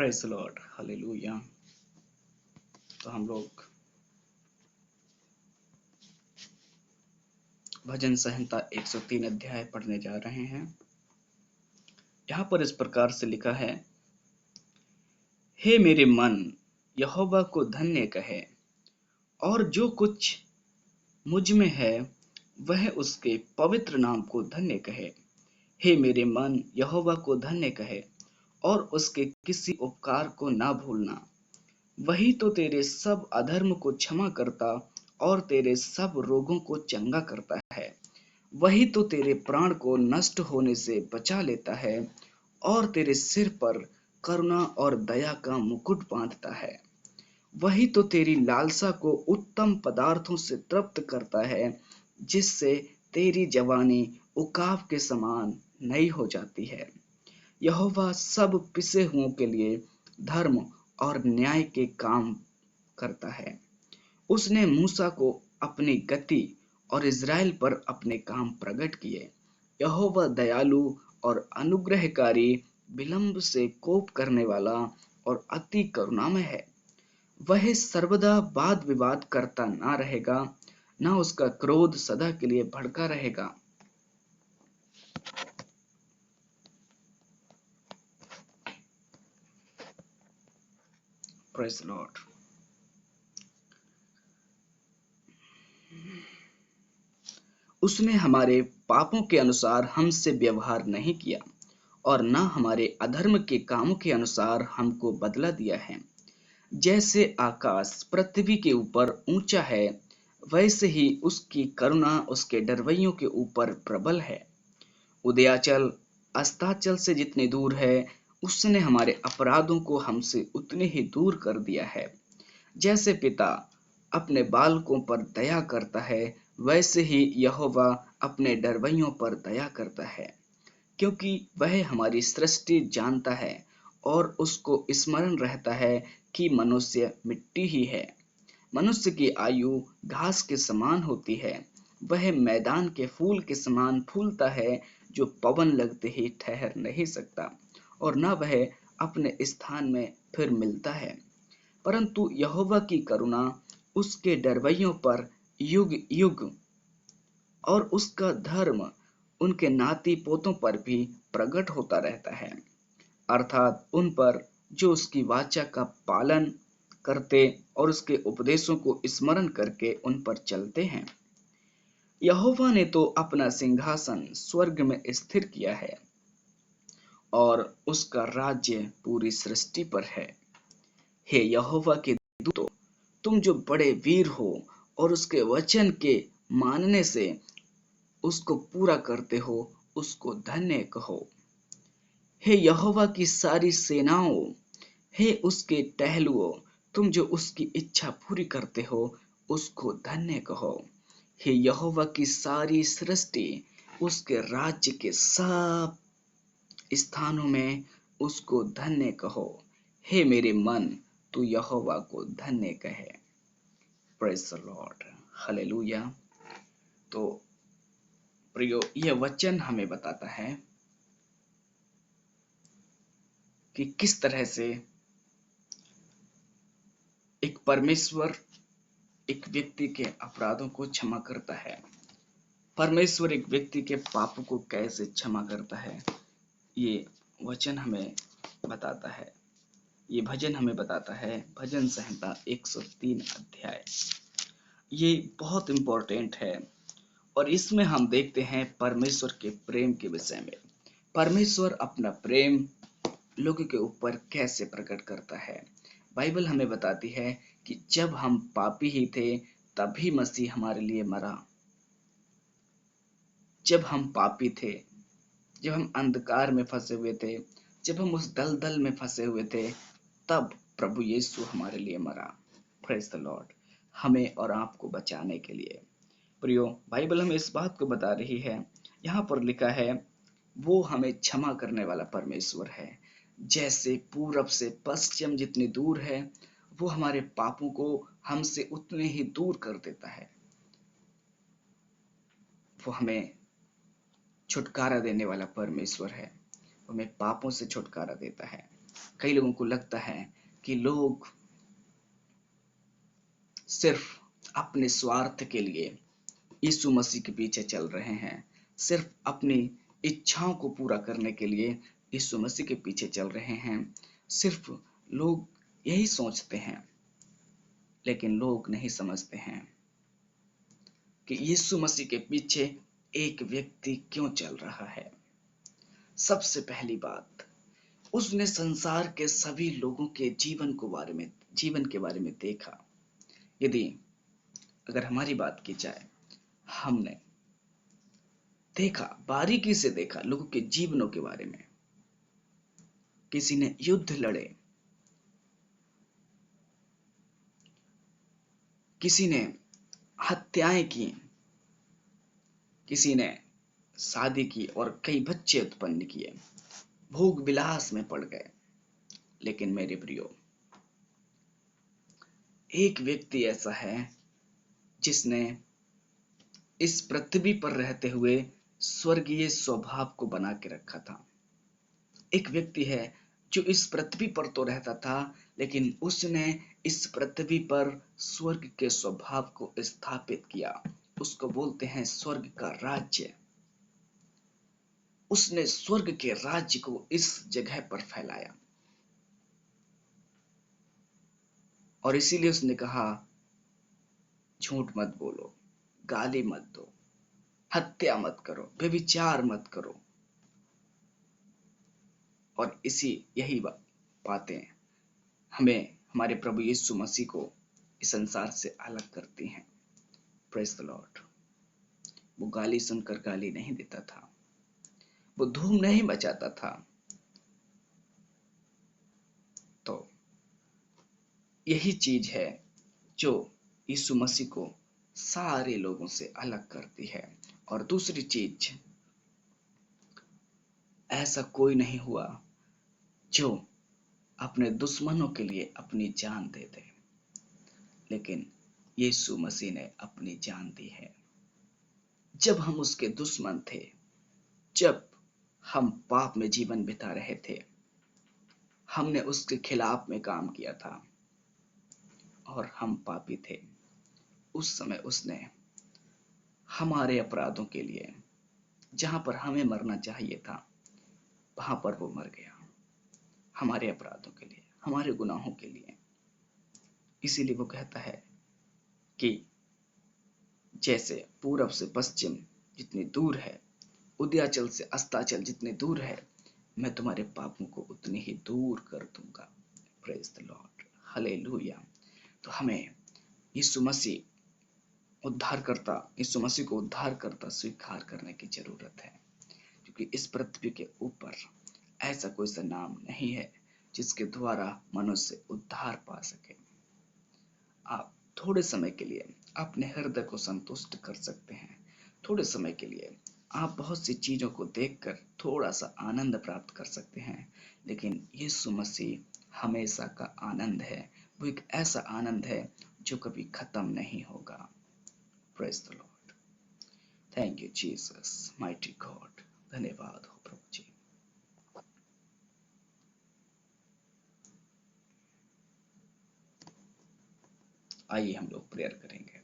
Praise Lord, hallelujah. तो हम लोग भजन संहिता 103 अध्याय पढ़ने जा रहे हैं। यहाँ पर इस प्रकार से लिखा है, हे मेरे मन यहोवा को धन्य कहे, और जो कुछ मुझ में है वह उसके पवित्र नाम को धन्य कहे। हे मेरे मन यहोवा को धन्य कहे, और उसके किसी उपकार को ना भूलना। वही तो तेरे सब अधर्म को क्षमा करता और तेरे सब रोगों को चंगा करता है। वही तो तेरे प्राण को नष्ट होने से बचा लेता है और तेरे सिर पर करुणा और दया का मुकुट बांधता है। वही तो तेरी लालसा को उत्तम पदार्थों से तृप्त करता है, जिससे तेरी जवानी उकाब के समान नई हो जाती है। यहोवा सब पिसे हुओं के लिए धर्म और न्याय के काम करता है। उसने मूसा को अपनी गति और इज़राइल पर अपने काम प्रकट किए। यहोवा दयालु और अनुग्रहकारी, विलंब से कोप करने वाला और अति करुणामय है। वह सर्वदा वाद विवाद करता ना रहेगा, ना उसका क्रोध सदा के लिए भड़का रहेगा। Praise Lord. उसने हमारे पापों के अनुसार हमसे व्यवहार नहीं किया और न हमारे अधर्म के कामों के अनुसार हमको बदला दिया है। जैसे आकाश पृथ्वी के ऊपर ऊंचा है, वैसे ही उसकी करुणा उसके डरवैयों के ऊपर प्रबल है। उदयाचल अस्ताचल से जितनी दूर है, उसने हमारे अपराधों को हमसे उतने ही दूर कर दिया है। जैसे पिता अपने बालकों पर दया करता है, वैसे ही यहोवा अपने डरवैयों पर दया करता है, क्योंकि वह हमारी सृष्टि जानता है और उसको स्मरण रहता है कि मनुष्य मिट्टी ही है। मनुष्य की आयु घास के समान होती है, वह मैदान के फूल के समान फूलता है, जो पवन लगते ही ठहर नहीं सकता और न वह अपने स्थान में फिर मिलता है। परंतु यहोवा की करुणा उसके डरवैयों पर युग युग और उसका धर्म उनके नाती पोतों पर भी प्रकट होता रहता है, अर्थात उन पर जो उसकी वाचा का पालन करते और उसके उपदेशों को स्मरण करके उन पर चलते हैं। यहोवा ने तो अपना सिंहासन स्वर्ग में स्थिर किया है और उसका राज्य पूरी सृष्टि पर है। हे यहोवा के दूतों, तुम जो बड़े वीर हो और उसके वचन के मानने से उसको पूरा करते हो, उसको धन्य कहो। हे यहोवा की सारी सेनाओं, हे उसके टहलुओं, तुम जो उसकी इच्छा पूरी करते हो, उसको धन्य कहो। हे यहोवा की सारी सृष्टि, उसके राज्य के सब स्थानों में उसको धन्य कहो। हे मेरे मन, तू यहोवा को धन्य कहे। Praise the Lord, hallelujah. तो प्रियो, यह वचन हमें बताता है कि किस तरह से एक परमेश्वर एक व्यक्ति के अपराधों को क्षमा करता है। परमेश्वर एक व्यक्ति के पापों को कैसे क्षमा करता है, ये वचन हमें बताता है, ये भजन हमें बताता है। भजन संहिता 103 अध्याय ये बहुत इम्पोर्टेंट है और इसमें हम देखते हैं परमेश्वर के प्रेम के विषय में। परमेश्वर अपना प्रेम लोगों के ऊपर कैसे प्रकट करता है। बाइबल हमें बताती है कि जब हम पापी ही थे, तभी मसीह हमारे लिए मरा। जब हम पापी थे, जब हम अंधकार में फंसे हुए थे, जब हम उस दलदल में फंसे हुए थे, तब प्रभु यीशु हमारे लिए मरा। प्रेज द लॉर्ड, हमें और आपको बचाने के लिए। प्रियो, बाइबल हमें इस बात को बता रही है, यहाँ पर लिखा है, वो हमें क्षमा करने वाला परमेश्वर है। जैसे पूरब से पश्चिम जितनी दूर है, वो हमारे पापों को हमसे उतने ही दूर कर देता है। वो हमें छुटकारा देने वाला परमेश्वर है, हमें पापों से छुटकारा देता है। कई लोगों को लगता है कि लोग सिर्फ अपने स्वार्थ के लिए यीशु मसीह के पीछे चल रहे हैं, सिर्फ अपनी इच्छाओं को पूरा करने के लिए यीशु मसीह के पीछे चल रहे हैं। सिर्फ लोग यही सोचते हैं, लेकिन लोग नहीं समझते हैं कि यीशु मसीह के पीछे एक व्यक्ति क्यों चल रहा है। सबसे पहली बात, उसने संसार के सभी लोगों के जीवन के बारे में देखा। यदि अगर हमारी बात की जाए, हमने देखा, बारीकी से देखा लोगों के जीवनों के बारे में। किसी ने युद्ध लड़े, किसी ने हत्याएं की, किसी ने शादी की और कई बच्चे उत्पन्न किए, भोग विलास में पड़ गए। लेकिन मेरे प्रियो, एक व्यक्ति ऐसा है जिसने इस पृथ्वी पर रहते हुए स्वर्गीय स्वभाव को बना के रखा था। एक व्यक्ति है जो इस पृथ्वी पर तो रहता था, लेकिन उसने इस पृथ्वी पर स्वर्ग के स्वभाव को स्थापित किया। उसको बोलते हैं स्वर्ग का राज्य। उसने स्वर्ग के राज्य को इस जगह पर फैलाया, और इसीलिए उसने कहा, झूठ मत बोलो, गाली मत दो, हत्या मत करो, व्यभिचार मत करो। और यही बातें हमें हमारे प्रभु यीशु मसीह को इस संसार से अलग करती हैं। Praise the Lord. वो गाली सुनकर गाली नहीं देता था, वो धूम नहीं मचाता था। तो यही चीज है जो यीशु मसीह को सारे लोगों से अलग करती है। और दूसरी चीज, ऐसा कोई नहीं हुआ जो अपने दुश्मनों के लिए अपनी जान दे दे, लेकिन यीशु मसीह ने अपनी जान दी है। जब हम उसके दुश्मन थे, जब हम पाप में जीवन बिता रहे थे, हमने उसके खिलाफ में काम किया था और हम पापी थे, उस समय उसने हमारे अपराधों के लिए, जहां पर हमें मरना चाहिए था, वहां पर वो मर गया, हमारे अपराधों के लिए, हमारे गुनाहों के लिए। इसीलिए वो कहता है कि जैसे पूरब से पश्चिम जितनी दूर है, उदयाचल से अस्ताचल जितनी दूर है, मैं तुम्हारे पापों को उतनी ही दूर कर दूंगा। Praise the Lord, hallelujah. तो हमें यीशु मसीह यीशु मसीह को उद्धारकर्ता स्वीकार करने की जरूरत है, क्योंकि इस पृथ्वी के ऊपर ऐसा कोई सा नाम नहीं है जिसके द्वारा मनुष्य उद्धार पा सके। आप थोड़े समय के लिए अपने हृदय को संतुष्ट कर सकते हैं। थोड़े समय के लिए आप बहुत सी चीजों को देखकर थोड़ा सा आनंद प्राप्त कर सकते हैं, लेकिन यीशु मसीह हमेशा का आनंद है। वो एक ऐसा आनंद है जो कभी खत्म नहीं होगा। Praise the Lord. Thank you Jesus, mighty God. धन्यवाद हो प्रभु जी। आइए हम लोग प्रेयर करेंगे।